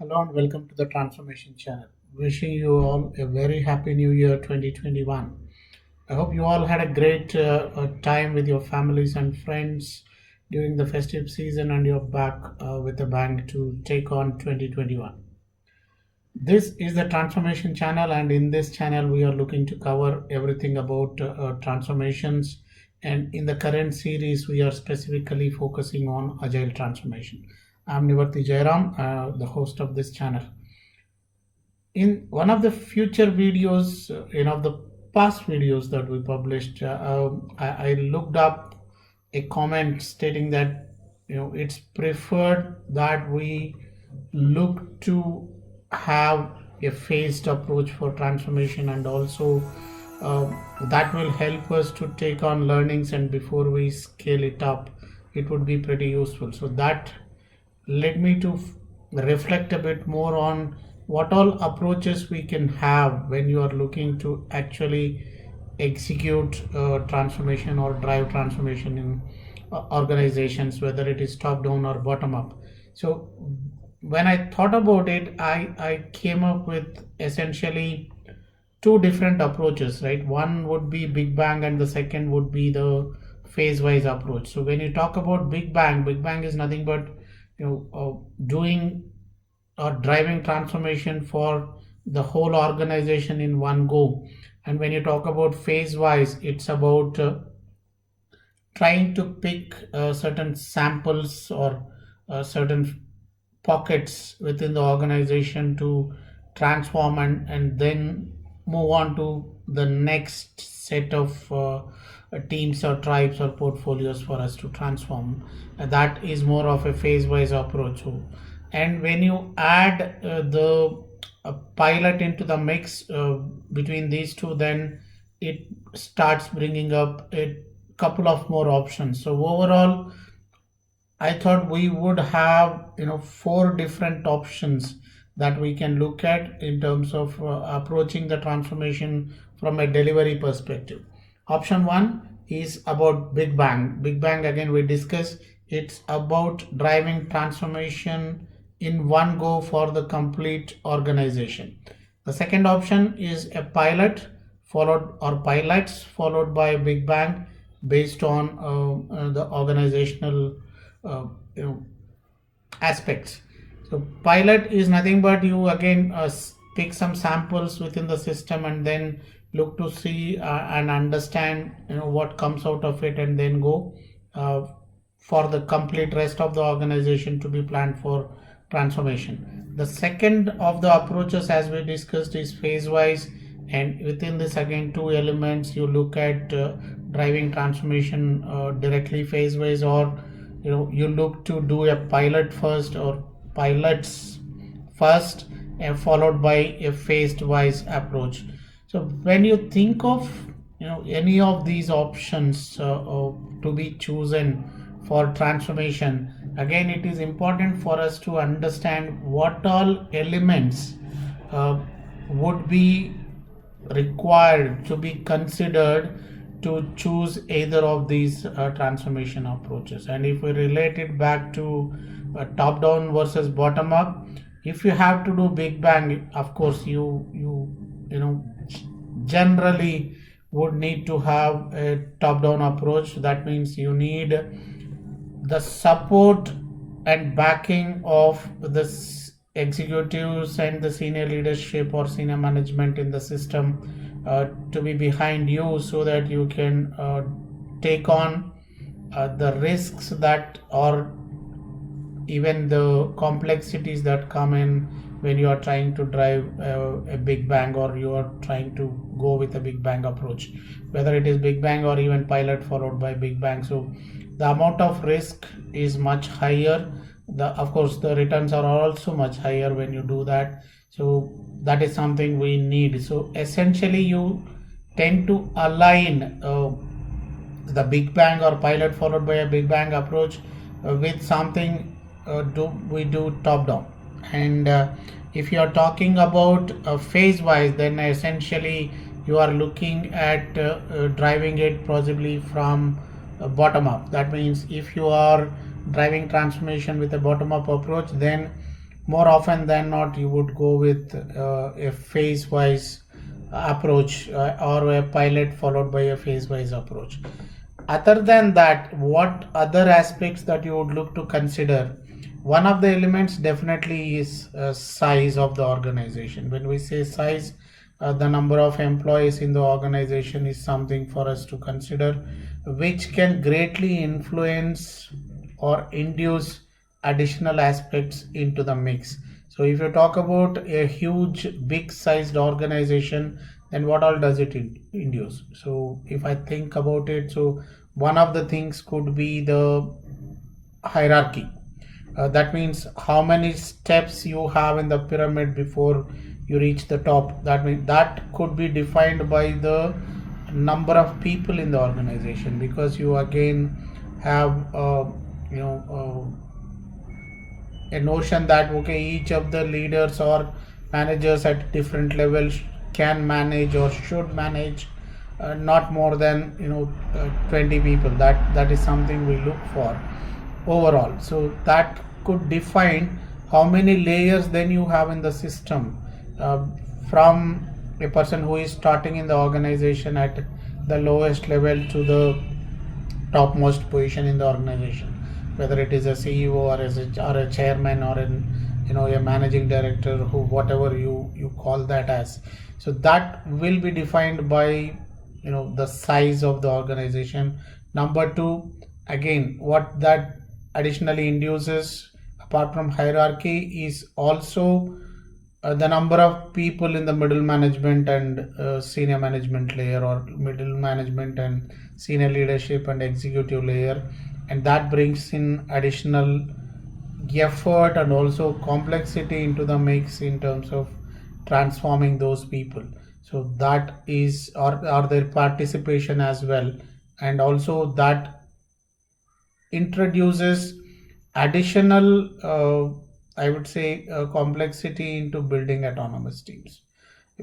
Hello and welcome to the Transformation Channel. Wishing you all a very happy New Year 2021. I hope you all had a great time with your families and friends during the festive season and you're back with a bang to take on 2021. This is the Transformation Channel, and in this channel, we are looking to cover everything about transformations. And in the current series, we are specifically focusing on agile transformation. I'm Nivarti Jairam, the host of this channel. In one of the future videos, the past videos that we published, I looked up a comment stating that it's preferred that we look to have a phased approach for transformation, and also that will help us to take on learnings, and before we scale it up it would be pretty useful. So that led me to reflect a bit more on what all approaches we can have when you are looking to actually execute transformation or drive transformation in organizations, whether it is top down or bottom up. So when I thought about it, I came up with essentially two different approaches, right? One would be Big Bang, and the second would be the phase wise approach. So when you talk about Big Bang is nothing but doing or driving transformation for the whole organization in one go. And when you talk about phase wise, it's about trying to pick certain samples or certain pockets within the organization to transform, and then move on to the next set of teams or tribes or portfolios for us to transform. That is more of a phase wise approach. And when you add the pilot into the mix between these two, then it starts bringing up a couple of more options. So overall, I thought we would have four different options that we can look at in terms of approaching the transformation from a delivery perspective. Option one is about Big Bang. Big Bang, again, we discussed, it's about driving transformation in one go for the complete organization. The second option is a pilot followed, or pilots followed by Big Bang, based on the organizational uh, you know, aspects. So pilot is nothing but you again pick some samples within the system and then look to see and understand what comes out of it, and then go for the complete rest of the organization to be planned for transformation. The second of the approaches, as we discussed, is phase wise, and within this again two elements, you look at driving transformation directly phase wise, or you look to do a pilot first or pilots first, and followed by a phased wise approach. So when you think of any of these options to be chosen for transformation, again it is important for us to understand what all elements would be required to be considered to choose either of these transformation approaches. And if we relate it back to top down versus bottom up, if you have to do Big Bang, of course you generally would need to have a top down approach. That means you need the support and backing of the executives and the senior leadership or senior management in the system to be behind you, so that you can take on the risks that, or even the complexities that come in when you are trying to drive a Big Bang, or you are trying to go with a Big Bang approach, whether it is Big Bang or even pilot followed by Big Bang. So the amount of risk is much higher. Of course the returns are also much higher when you do that. So that is something we need. So essentially you tend to align the Big Bang or pilot followed by a Big Bang approach with something we do top down. And if you are talking about phase wise, then essentially you are looking at driving it possibly from bottom up. That means if you are driving transformation with a bottom up approach, then more often than not you would go with a phase wise approach, or a pilot followed by a phase wise approach. Other than that, what other aspects that you would look to consider? One of the elements definitely is size of the organization. When we say size, the number of employees in the organization is something for us to consider, which can greatly influence or induce additional aspects into the mix. So if you talk about a huge big sized organization, then what all does it induce? So if I think about it, so one of the things could be the hierarchy. That means how many steps you have in the pyramid before you reach the top. That means that could be defined by the number of people in the organization, because you again have you know a notion that okay, each of the leaders or managers at different levels can manage or should manage not more than 20 people. That is something we look for overall. So that could define how many layers then you have in the system, uh, from a person who is starting in the organization at the lowest level to the topmost position in the organization, whether it is a CEO or or a chairman or an a managing director, who whatever you call that as. So that will be defined by the size of the organization. Number two, again, what that additionally induces apart from hierarchy is also the number of people in the middle management and senior management layer, or middle management and senior leadership and executive layer, and that brings in additional effort and also complexity into the mix in terms of transforming those people. So that is, or their participation as well, and also that introduces additional I would say complexity into building autonomous teams,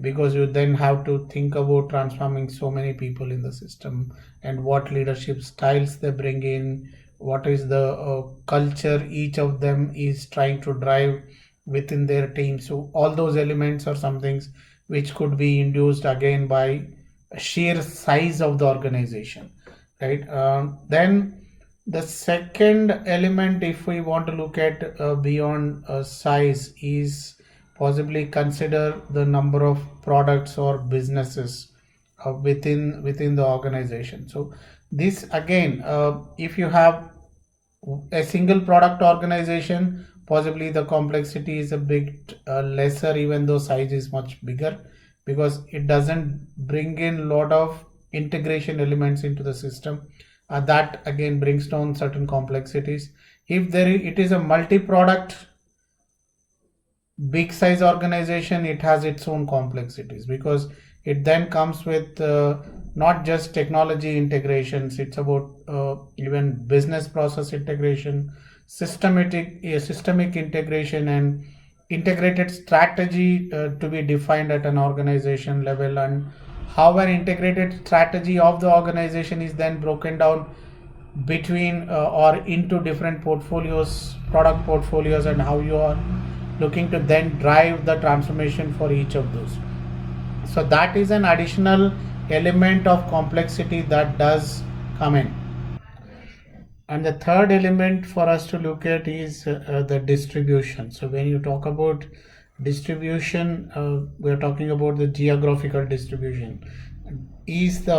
because you then have to think about transforming so many people in the system, and what leadership styles they bring in, what is the culture each of them is trying to drive within their team. So all those elements are some things which could be induced again by sheer size of the organization, right? Then the second element, if we want to look at beyond size, is possibly consider the number of products or businesses within the organization. So this again, if you have a single product organization, possibly the complexity is a bit lesser, even though size is much bigger, because it doesn't bring in a lot of integration elements into the system. That again brings down certain complexities. If it is a multi-product big size organization, it has its own complexities, because it then comes with not just technology integrations, it's about even business process integration, systemic integration, and integrated strategy to be defined at an organization level, and how an integrated strategy of the organization is then broken down between or into different portfolios, product portfolios, and how you are looking to then drive the transformation for each of those. So that is an additional element of complexity that does come in. And the third element for us to look at is the distribution. So when you talk about distribution, we're talking about the geographical distribution. Is the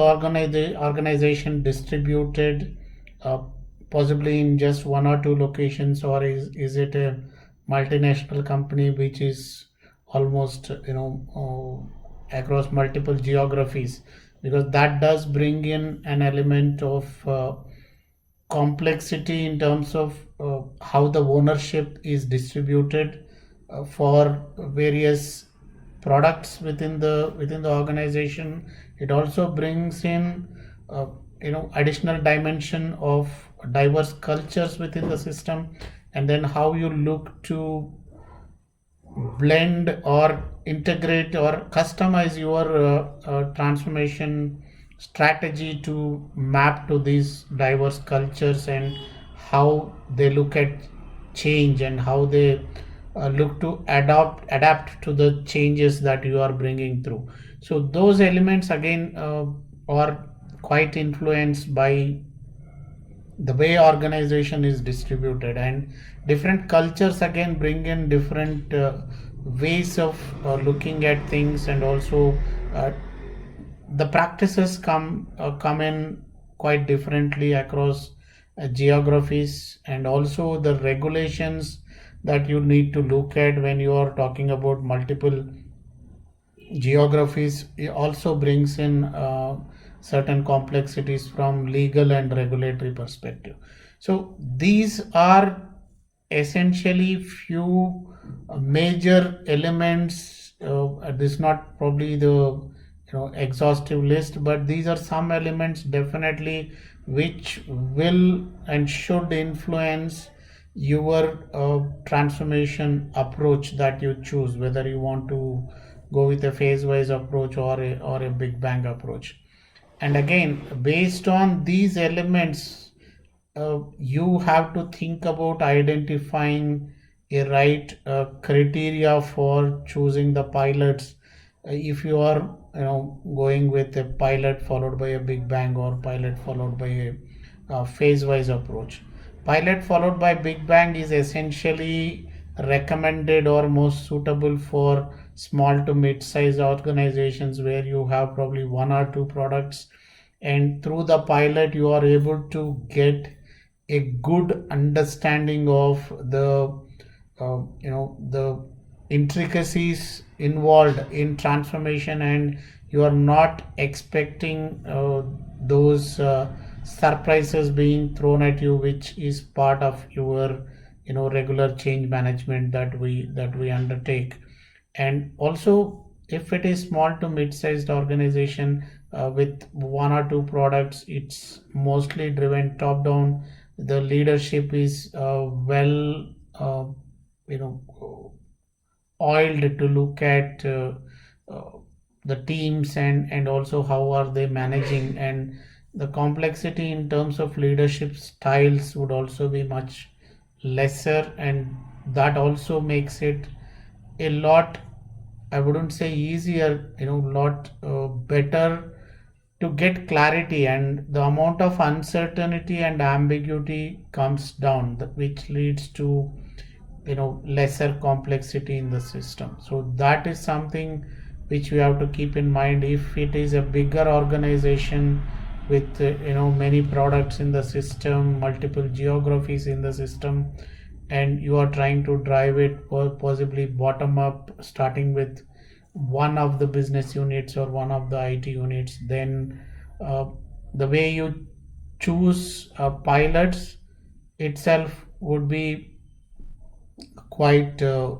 organization distributed possibly in just one or two locations, or is it a multinational company which is almost across multiple geographies? Because that does bring in an element of complexity in terms of how the ownership is distributed for various products within the organization. It also brings in additional dimension of diverse cultures within the system, and then how you look to blend or integrate or customize your transformation strategy to map to these diverse cultures, and how they look at change, and how they look to adapt to the changes that you are bringing through. So those elements again are quite influenced by the way organization is distributed, and different cultures again bring in different ways of looking at things, and also uh, the practices come in quite differently across geographies, and also the regulations that you need to look at when you are talking about multiple geographies. It also brings in certain complexities from legal and regulatory perspective. So these are essentially few major elements. This is not probably the exhaustive list, but these are some elements definitely which will and should influence your transformation approach that you choose, whether you want to go with a phase wise approach or a big bang approach. And again, based on these elements, you have to think about identifying a right criteria for choosing the pilots. If you are going with a pilot followed by a big bang, or pilot followed by a phase wise approach. Pilot followed by big bang is essentially recommended or most suitable for small to mid-sized organizations where you have probably one or two products, and through the pilot you are able to get a good understanding of the intricacies involved in transformation, and you are not expecting those surprises being thrown at you, which is part of your regular change management that we undertake. And also, if it is small to mid-sized organization with one or two products, it's mostly driven top down. The leadership is well you know oiled to look at uh, the teams, and also how are they managing, and the complexity in terms of leadership styles would also be much lesser, and that also makes it a lot, I wouldn't say easier, lot better to get clarity, and the amount of uncertainty and ambiguity comes down, which leads to lesser complexity in the system. So that is something which we have to keep in mind. If it is a bigger organization with many products in the system, multiple geographies in the system, and you are trying to drive it possibly bottom up, starting with one of the business units or one of the IT units, then the way you choose pilots itself would be quite a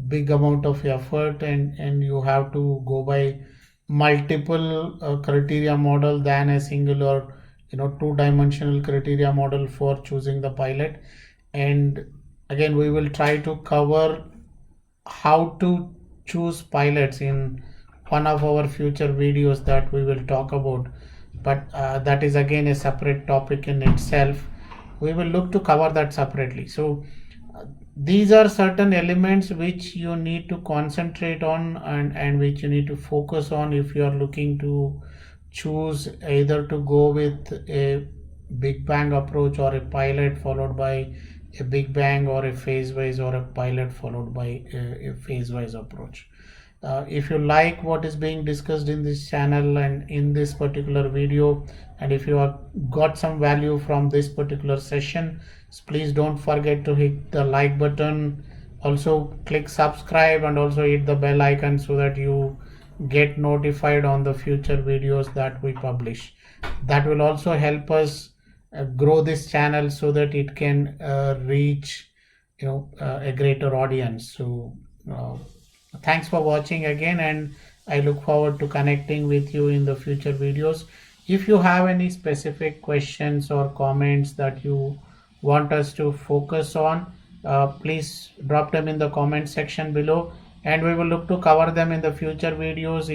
big amount of effort, and you have to go by multiple criteria model than a single or two-dimensional criteria model for choosing the pilot. And again, we will try to cover how to choose pilots in one of our future videos that we will talk about, but that is again a separate topic in itself. We will look to cover that separately. So these are certain elements which you need to concentrate on, and which you need to focus on if you are looking to choose either to go with a big bang approach or a pilot followed by a big bang, or a phase wise, or a pilot followed by a phase wise approach. If you like what is being discussed in this channel and in this particular video, and if you have got some value from this particular session, please don't forget to hit the like button. Also click subscribe, and also hit the bell icon so that you get notified on the future videos that we publish. That will also help us grow this channel so that it can reach a greater audience. So thanks for watching again, and I look forward to connecting with you in the future videos. If you have any specific questions or comments that you want us to focus on, please drop them in the comment section below, and we will look to cover them in the future videos.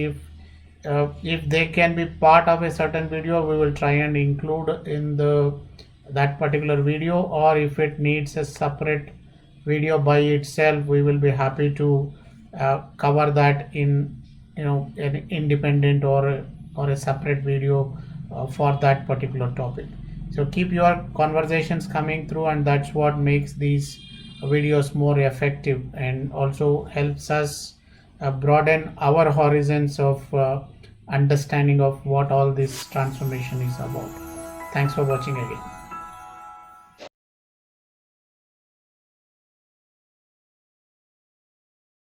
If they can be part of a certain video, we will try and include in that particular video, or if it needs a separate video by itself, we will be happy to cover that in an independent or a separate video for that particular topic. So keep your conversations coming through, and that's what makes these videos more effective and also helps us broaden our horizons of understanding of what all this transformation is about. Thanks for watching again.